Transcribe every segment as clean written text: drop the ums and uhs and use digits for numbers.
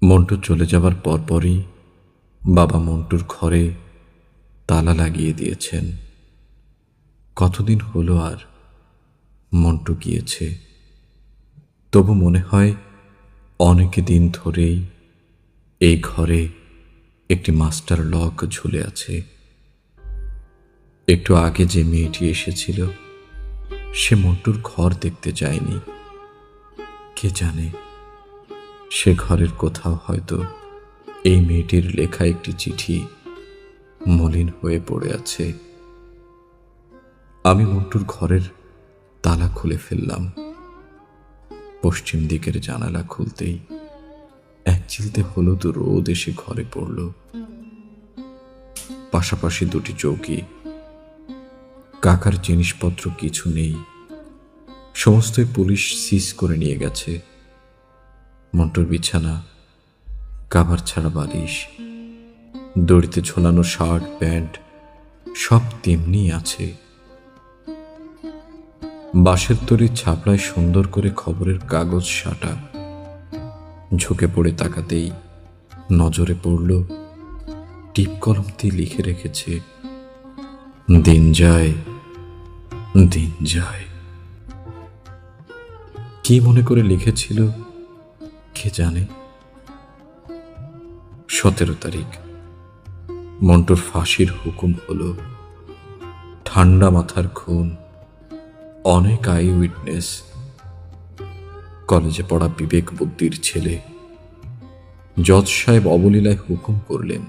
মন্টু চলে যাবার পরপরই বাবা মন্টুর ঘরে তালা লাগিয়ে দিয়েছেন। কতদিন হলো আর মন্টু গিয়েছে, তবু মনে হয় অনেক দিন ধরেই এই ঘরে একটি মাস্টার লক ঝুলে আছে। একটু আগে যে মেয়েটি এসেছিল সে মন্টুর ঘর দেখতে যায়নি। কে জানে, সে ঘরের কোথাও হয়তো এই মেয়েটির লেখা একটি চিঠি মলিন হয়ে পড়ে আছে। আমি মন্টুর ঘরের তালা খুলে ফেললাম। পশ্চিম দিকের জানালা খুলতেই এক চিলতে হলুদ রোদ এসে ঘরে পড়ল। পাশাপাশি দুটি চৌকি, কাকার জিনিসপত্র কিছু নেই, সমস্তই পুলিশ সিজ করে নিয়ে গেছে। মন্টুর বিছানা, কাভার ছাড়া বালিশ, দড়িতে ঝোলানো শার্ট প্যান্ট সব তেমনি আছে। বাঁশের তৈরির ছাপড়ায় সুন্দর করে খবরের কাগজ সাটা। ঝুঁকে পড়ে তাকাতেই নজরে পড়ল টিপ কলম দিয়ে লিখে রেখেছে, দিন যায় দিন যায়। কি মনে করে লিখেছিল কে জানে। 17 তারিখ মন্টুর ফাঁসির হুকুম হলো। ঠান্ডা মাথার খুন, অনেক আই উইটনেস, কলেজে পড়া বিবেক বুদ্ধির ছেলে। জজ সাহেব অবলীলায় হুকুম করলেন।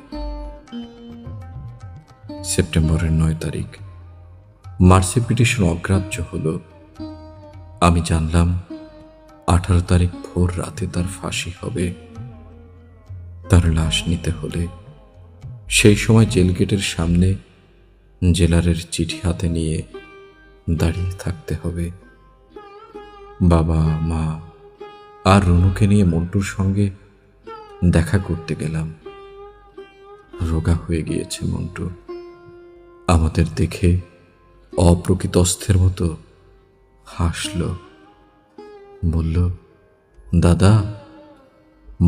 সেপ্টেম্বরের 9 তারিখ মার্সি পিটিশন অগ্রাহ্য হলো। আমি জানলাম 18 তারিখ ভোর রাতে তার ফাঁসি হবে। তার লাশ নিতে হলে সেই সময় জেল গেটের সামনে জেলারের চিঠি হাতে নিয়ে দাঁড়িয়ে থাকতে হবে। বাবা মা আর রুনুকে নিয়ে মন্টুর সঙ্গে দেখা করতে গেলাম। রোগা হয়ে গিয়েছে মন্টু। আমাদের দেখে অপ্রকৃতস্থের মতো হাসল, বলল, দাদা,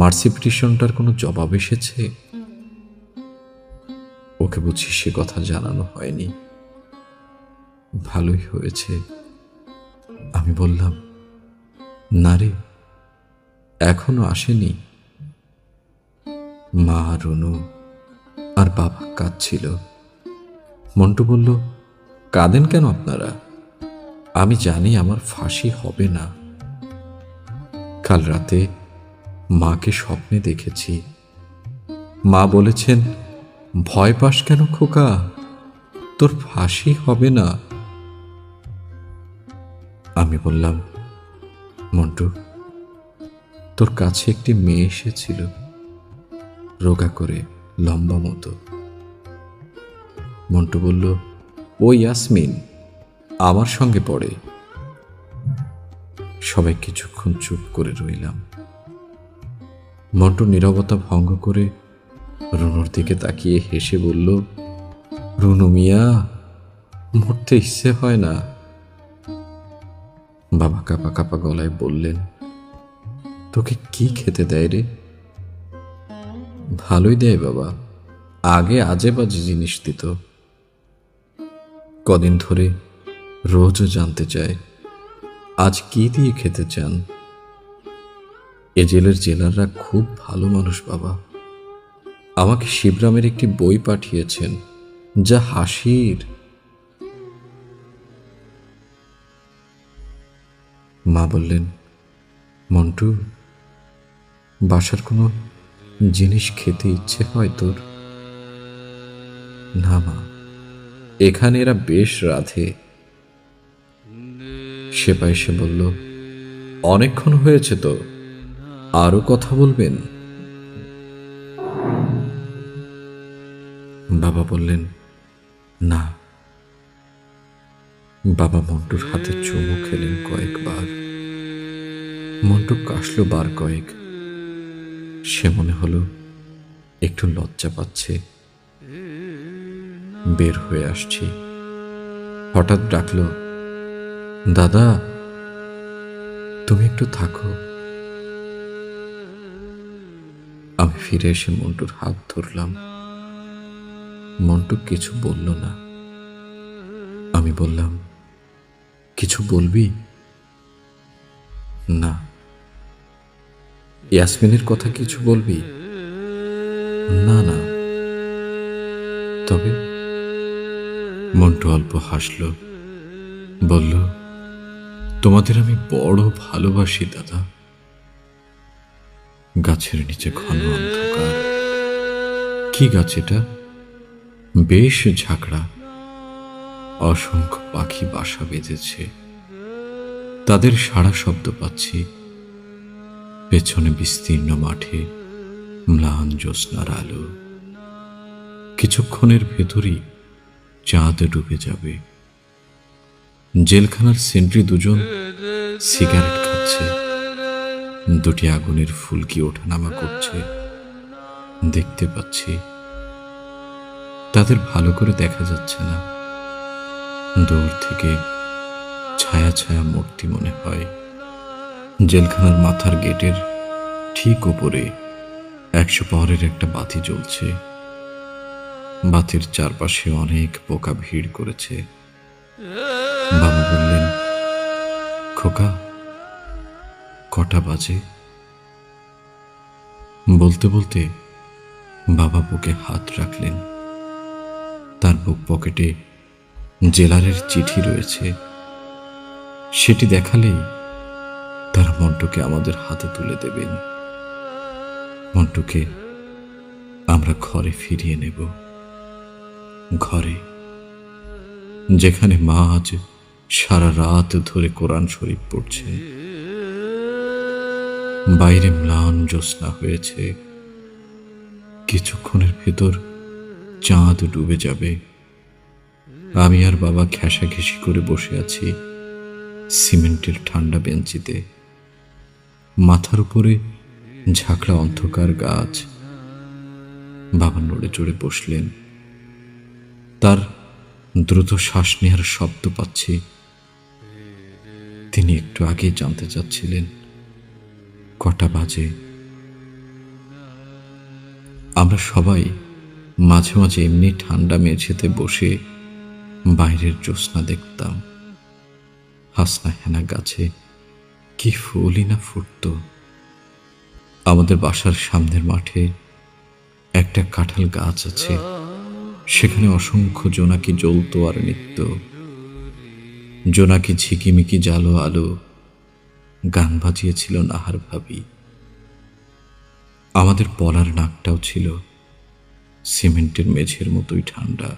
মার্সি পিটিশনটার কোনো জবাব এসেছে? ওকে বুঝি সে কথা জানানো হয়নি। ভালোই হয়েছে। আমি বললাম, না রে, এখনো আসেনি। মা, রুনু আর বাবা কাঁদছিল। মন্টু বলল, কাঁদেন কেন আপনারা? আমি জানি আমার ফাঁসি হবে না। কাল রাতে মাকে স্বপ্নে দেখেছি। মা বলেছেন, ভয় পাস কেন খোকা, তোর ফাঁসি হবে না। আমি বললাম, মন্টু, তোর কাছে একটি মেয়ে এসেছিল, রোগা করে, লম্বা মতো। মন্টু বলল, ও ইয়াসমিন, আমার সঙ্গে পড়ে। সবাই কিছুক্ষণ চুপ করে রইলাম। মন্টু নীরবতা ভঙ্গ করে রুনুর দিকে তাকিয়ে হেসে বলল, রুনু মিয়া, মরতে ইচ্ছে হয় না। বাবা কাঁপা কাঁপা গলায় বললেন, তোকে কি খেতে দেয় রে? ভালোই দেয় বাবা, আগে আজে বাজে জিনিস দিত। কদিন ধরে রোজও জানতে চায় আজ কি দিয়ে খেতে চান। এ জেলের জেলাররা খুব ভালো মানুষ বাবা। আমাকে শিবরামের একটি বই পাঠিয়েছেন, যা হাসির। মা বললেন, মন্টু, বাসার কোনো জিনিস খেতে ইচ্ছে হয় তোর? না মা, এখানে এরা বেশ রাধে। সেপাই এসে বলল, অনেকক্ষণ হয়েছে তো, আরো কথা বলবেন? বাবা বললেন, না। বাবা মন্টুর হাতে চুমু খেলেন কয়েকবার। মন্টু কাশল বার কয়েক। সে মনে হলো একটু লজ্জা পাচ্ছে। বের হয়ে আসছি, হঠাৎ ডাকল, দাদা, তুমি একটু থাকো। আমি ফিরে এসে মন্টুর হাত ধরলাম। মন্টু কিছু বলল না। আমি বললাম, কিছু বলবি? না। ইয়াসমিনের কথা কিছু বলবি? না না। তবে? মন্টু অল্প হাসল, বলল, তোমাদের আমি বড় ভালোবাসি দাদা। গাছের নিচে ঘন অন্ধকার। কি গাছ এটা? বেশ ঝাঁকড়া। অসংখ্য পাখি বাসা বেঁধেছে। তাদের সাড়া শব্দ পাচ্ছি। পেছনে বিস্তীর্ণ মাঠে ম্লান জ্যোৎস্নার আলো। কিছুক্ষণের ভেতরই চাঁদ ডুবে যাবে। জেলখানার সেন্ট্রি দুজন সিগারেট খাচ্ছে। দুটি আগুনের ফুলকি ওঠানামা করছে। দেখতে পাচ্ছি। তাদের ভালো করে দেখা যাচ্ছে না। দূর থেকে ছায়া ছায়া মূর্তি মনে হয়। জেলখানার মাথার গেটের ঠিক উপরে 100 পাওয়ারের একটা বাতি জ্বলছে। বাতির চারপাশে অনেক পোকা ভিড় করেছে। বাবা বললেন, খোকা, কটা বাজে? বলতে বলতে বাবা বুকে হাত রাখলেন। তার বুক পকেটে জেলারের চিঠি রয়েছে। সেটি দেখালেই তারা মন্টুকে আমাদের হাতে তুলে দেবেন। মন্টুকে আমরা ঘরে ফিরিয়ে নেব। ঘরে, যেখানে মা আজ সারা রাত ধরে কোরআন শরীফ পড়ছে। বাইরে ম্লান জ্যোৎস্না হয়েছে। কিছুক্ষণের ভেতর চাঁদ ডুবে যাবে। আমি আর বাবা ঘেঁষাঘেঁষি করে বসে আছি সিমেন্টের ঠান্ডা বেঞ্চিতে। মাথার উপরে ঝাঁকড়া অন্ধকার গাছ। বাবা নড়ে চড়ে বসলেন। তার দ্রুত শ্বাস নেওয়ার শব্দ পাচ্ছি। তিনি একটু আগেই জানতে চাচ্ছিলেন কটা বাজে। আমরা সবাই মাঝে মাঝে এমনি ঠান্ডা মেঝেতে বসে বাইরের জ্যোৎস্না দেখতাম। হাসনা হেনা গাছে কি ফুলই না ফুটত। আমাদের বাসার সামনের মাঠে একটা কাঁঠাল গাছ আছে। সেখানে অসংখ্য জোনাকি জ্বলত আর নিত্য। জোনাকি ঝিকিমিকি জালো আলো গান বাজিয়েছিল নাহার ভাবি। আমাদের পলার নাকটাও ছিল সিমেন্টের মেঝের মতোই ঠান্ডা।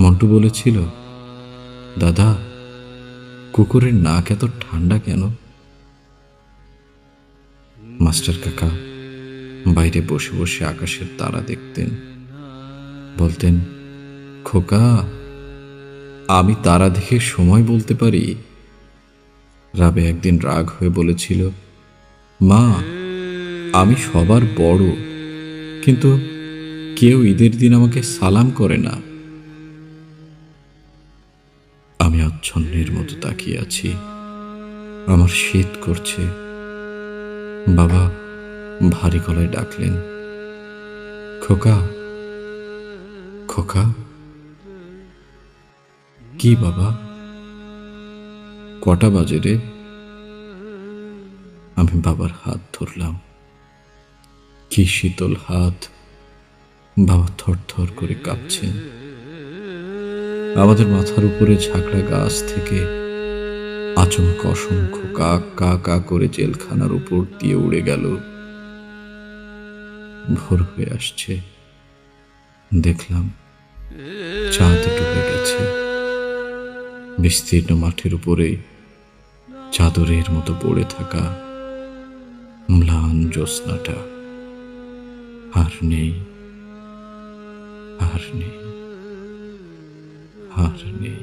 মন্টু বলেছিল, দাদা, কুকুরের নাক এত ঠান্ডা কেন? মাস্টার কাকা বাইরে বসে বসে আকাশের তারা দেখতেন। বলতেন, খোকা, আমি তারা দেখে সময় বলতে পারি। রাবে একদিন রাগ হয়ে বলেছিল, মা, আমি সবার বড়, কিন্তু কেউ ঈদের দিন আমাকে সালাম করে না। আমি আচ্ছন্নের মতো তাকিয়ে আছি। আমার শীত করছে। বাবা ভারী গলায় ডাকলেন, খোকা, খোকা। কি বাবা? কটা বাজে রে? আমি বাবার হাত ধরলাম। কি শীতল হাত। বাবা থরথর করে কাঁপছেন। আমাদের মাথার উপরে ঝাঁকড়া গাছ থেকে আচমকা অসংখ্য কাক কা কা করে জেলখানার উপর দিয়ে উড়ে গেল। ভোর হয়ে আসছে। দেখলাম চাঁদ ডুবে গেছে। বিস্তীর্ণ মাঠের উপরে চাদরের মতো পড়ে থাকা ম্লান জ্যোৎস্নাটা আর নেই, আর নেই, আর নেই।